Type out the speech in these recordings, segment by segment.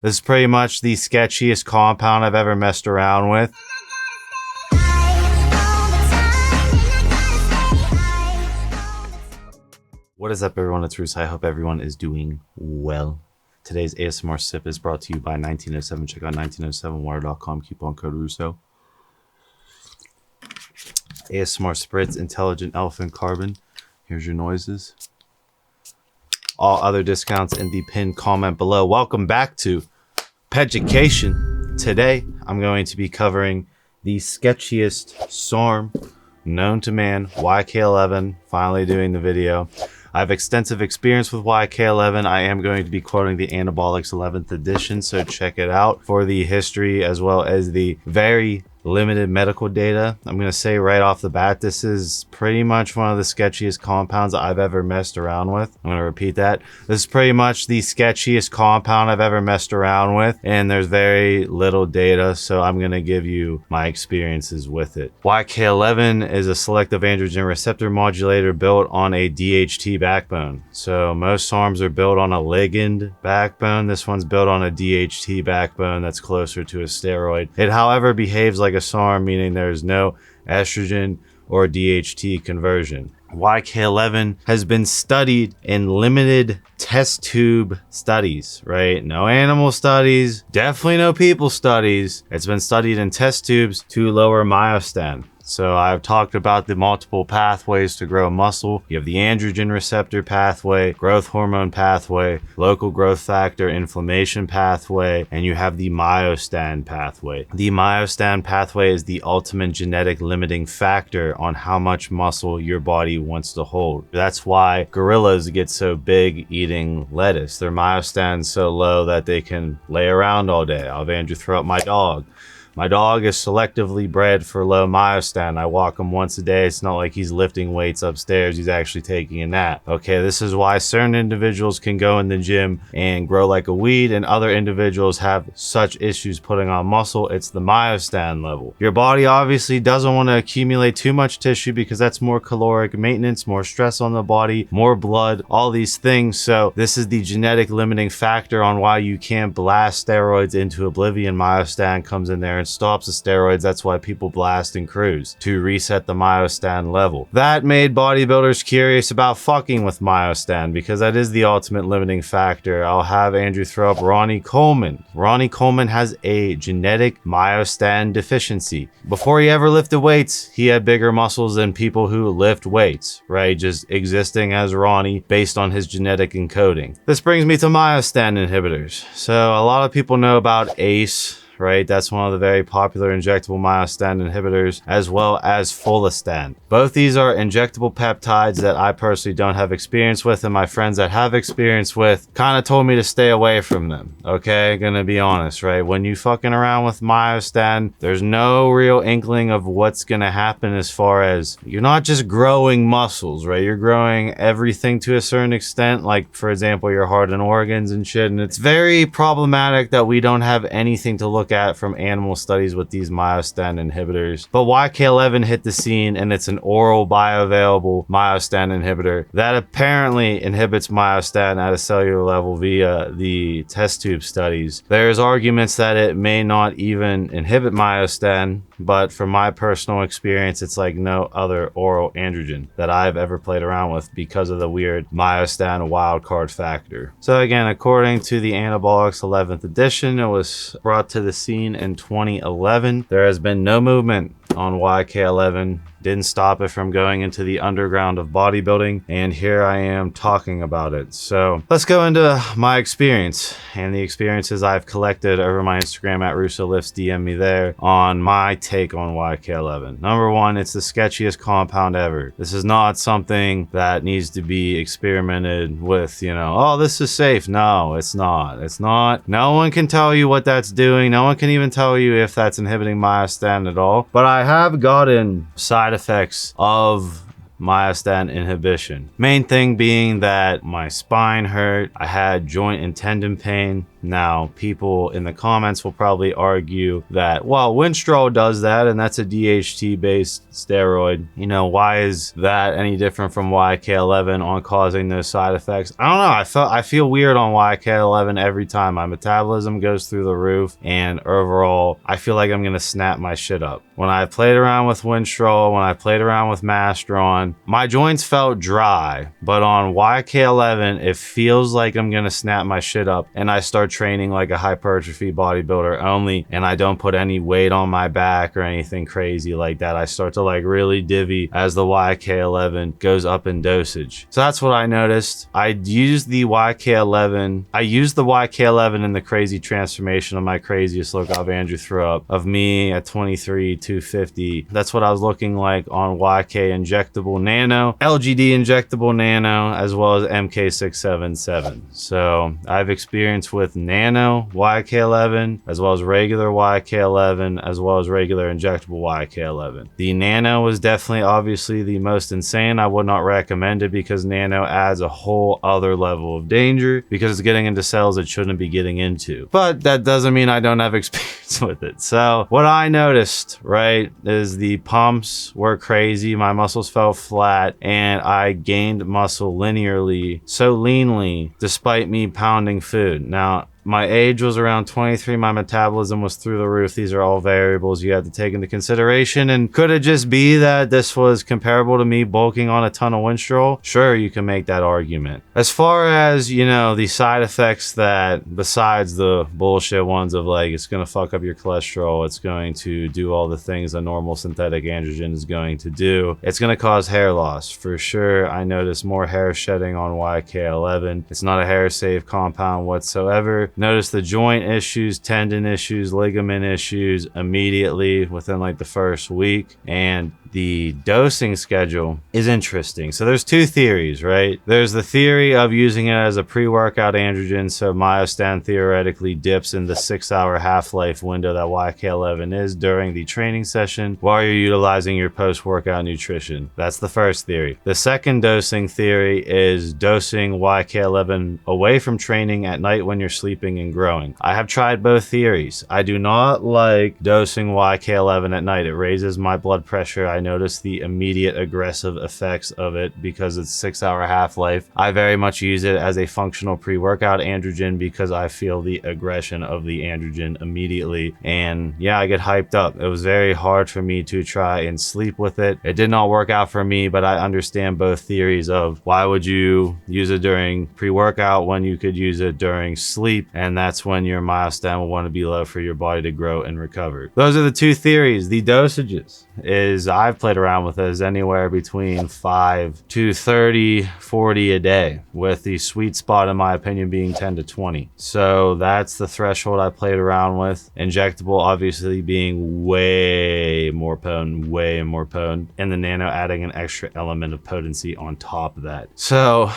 This is pretty much the sketchiest compound I've ever messed around with. What is up, everyone? It's Russo. I hope everyone is doing well. Today's ASMR sip is brought to you by 1907. Check out 1907water.com, coupon code Russo. ASMR Spritz, Intelligent Elephant Carbon. Here's your noises. All other discounts in the pinned comment below. Welcome back to PEDucation. Today, I'm going to be covering the sketchiest SARM known to man, YK-11. Finally doing the video. I have extensive experience with YK-11. I am going to be quoting the Anabolics 11th edition, so check it out for the history as well as the very limited medical data. I'm going to say right off the bat, this is pretty much one of the sketchiest compounds I've ever messed around with. I'm going to repeat that. This is pretty much the sketchiest compound I've ever messed around with, and there's very little data, so I'm going to give you my experiences with it. YK-11 is a selective androgen receptor modulator built on a DHT backbone. So most SARMs are built on a ligand backbone. This one's built on a DHT backbone that's closer to a steroid. It, however, behaves like a SARM, meaning there's no estrogen or DHT conversion. YK-11 has been studied in limited test tube studies, right? No animal studies, definitely no people studies. It's been studied in test tubes to lower myostatin. So I've talked about the multiple pathways to grow muscle. You have the androgen receptor pathway, growth hormone pathway, local growth factor inflammation pathway, and you have the myostatin pathway. The myostatin pathway is the ultimate genetic limiting factor on how much muscle your body wants to hold. That's why gorillas get so big eating lettuce. Their myostatin's so low that they can lay around all day. I'll have Andrew throw up my dog. My dog is selectively bred for low myostatin. I walk him once a day. It's not like he's lifting weights upstairs. He's actually taking a nap. Okay, this is why certain individuals can go in the gym and grow like a weed, and other individuals have such issues putting on muscle. It's the myostatin level. Your body obviously doesn't want to accumulate too much tissue because that's more caloric maintenance, more stress on the body, more blood, all these things. So this is the genetic limiting factor on why you can't blast steroids into oblivion. Myostatin comes in there and stops the steroids. That's why people blast and cruise, to reset the myostatin level. That made bodybuilders curious about fucking with myostatin because that is the ultimate limiting factor. I'll have Andrew throw up Ronnie Coleman. Ronnie Coleman has a genetic myostatin deficiency. Before he ever lifted weights, he had bigger muscles than people who lift weights, right? Just existing as Ronnie based on his genetic encoding. This brings me to myostatin inhibitors. So a lot of people know about ACE, right? That's one of the very popular injectable myostatin inhibitors, as well as follistatin. Both these are injectable peptides that I personally don't have experience with, and my friends that have experience with kind of told me to stay away from them. Okay, gonna be honest, right? When you fucking around with myostatin, there's no real inkling of what's gonna happen as far as you're not just growing muscles, right? You're growing everything to a certain extent, like for example, your heart and organs and shit. And it's very problematic that we don't have anything to look at from animal studies with these myostatin inhibitors. But YK-11 hit the scene, and it's an oral bioavailable myostatin inhibitor that apparently inhibits myostatin at a cellular level via the test tube studies. There's arguments that it may not even inhibit myostatin, but from my personal experience, it's like no other oral androgen that I've ever played around with because of the weird myostatin wildcard factor. So again, according to the Anabolics 11th edition, it was brought to the scene in 2011. There has been no movement on YK-11. Didn't stop it from going into the underground of bodybuilding, and here I am talking about it. So let's go into my experience and the experiences I've collected over my Instagram at Russo Lifts. DM me there on my take on YK-11. Number one, it's the sketchiest compound ever. This is not something that needs to be experimented with, you know, oh, this is safe. No, it's not. It's not. No one can tell you what that's doing. No one can even tell you if that's inhibiting myostatin at all. But I have gotten side effects of myostatin inhibition. Main thing being that my spine hurt, I had joint and tendon pain, Now, people in the comments will probably argue that, well, Winstrol does that, and that's a DHT-based steroid. You know, why is that any different from YK-11 on causing those side effects? I don't know. I feel weird on YK-11 every time. My metabolism goes through the roof, and overall, I feel like I'm gonna snap my shit up. When I played around with Winstrol, when I played around with Mastron, my joints felt dry, but on YK-11, it feels like I'm gonna snap my shit up, and I start training like a hypertrophy bodybuilder only, and I don't put any weight on my back or anything crazy like that. I start to like really divvy as the YK-11 goes up in dosage. So that's what I noticed. I used the YK-11 in the crazy transformation of my craziest look of Andrew threw up of me at 23, 250. That's what I was looking like on YK injectable nano, LGD injectable nano, as well as MK677. So I've experienced with nano YK-11, as well as regular YK-11, as well as regular injectable YK-11. The nano was definitely obviously the most insane. I would not recommend it because nano adds a whole other level of danger because it's getting into cells it shouldn't be getting into. But that doesn't mean I don't have experience with it. So what I noticed, right, is the pumps were crazy. My muscles fell flat and I gained muscle linearly, so leanly, despite me pounding food. Now, my age was around 23. My metabolism was through the roof. These are all variables you have to take into consideration. And could it just be that this was comparable to me bulking on a ton of Winstrol? Sure, you can make that argument. As far as, you know, the side effects that, besides the bullshit ones of like, it's going to fuck up your cholesterol, it's going to do all the things a normal synthetic androgen is going to do, it's going to cause hair loss. For sure, I noticed more hair shedding on YK-11. It's not a hair safe compound whatsoever. Notice the joint issues, tendon issues, ligament issues immediately within like the first week. And the dosing schedule is interesting. So there's two theories, right? There's the theory of using it as a pre-workout androgen, so Myostatin theoretically dips in the 6-hour half-life window that YK-11 is during the training session while you're utilizing your post-workout nutrition. That's the first theory. The second dosing theory is dosing YK-11 away from training at night when you're sleeping and growing. I have tried both theories. I do not like dosing YK-11 at night. It raises my blood pressure. I notice the immediate aggressive effects of it because it's 6-hour half-life. I very much use it as a functional pre-workout androgen because I feel the aggression of the androgen immediately. And yeah, I get hyped up. It was very hard for me to try and sleep with it. It did not work out for me, but I understand both theories of why would you use it during pre-workout when you could use it during sleep, and that's when your myostatin will want to be low for your body to grow and recover. Those are the two theories. The dosages is I've played around with is anywhere between 5 to 30, 40 a day, with the sweet spot in my opinion being 10 to 20. So that's the threshold I played around with. Injectable obviously being way more potent, and the nano adding an extra element of potency on top of that. So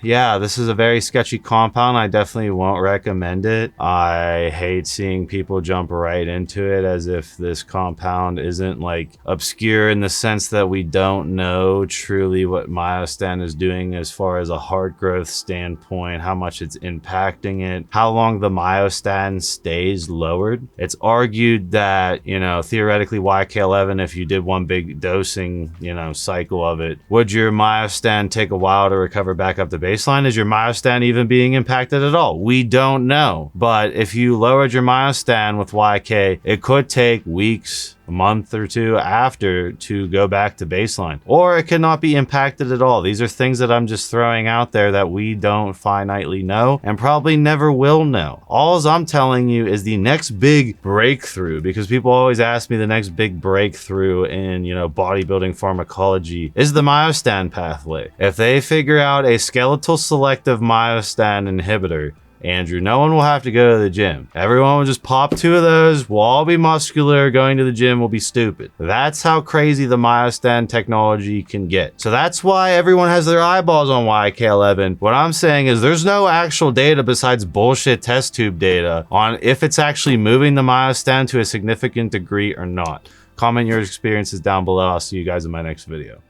yeah, this is a very sketchy compound. I definitely won't recommend it. I hate seeing people jump right into it as if this compound isn't like obscure in the sense that we don't know truly what myostatin is doing as far as a heart growth standpoint, how much it's impacting it, how long the myostatin stays lowered. It's argued that, you know, theoretically YK-11, if you did one big dosing, you know, cycle of it, would your myostatin take a while to recover back up to baseline? Is your myostatin even being impacted at all? We don't know. But if you lowered your myostatin with YK, it could take weeks, a month or two after to go back to baseline, or it could not be impacted at all. These are things that I'm just throwing out there that we don't finitely know and probably never will know. All I'm telling you is the next big breakthrough, because people always ask me the next big breakthrough in, you know, bodybuilding pharmacology is the myostatin pathway. If they figure out a skeletal selective myostatin inhibitor, Andrew, no one will have to go to the gym. Everyone will just pop 2 of those. We'll all be muscular. Going to the gym will be stupid. That's how crazy the myostatin technology can get. So that's why everyone has their eyeballs on YK-11. What I'm saying is there's no actual data besides bullshit test tube data on if it's actually moving the myostatin to a significant degree or not. Comment your experiences down below. I'll see you guys in my next video.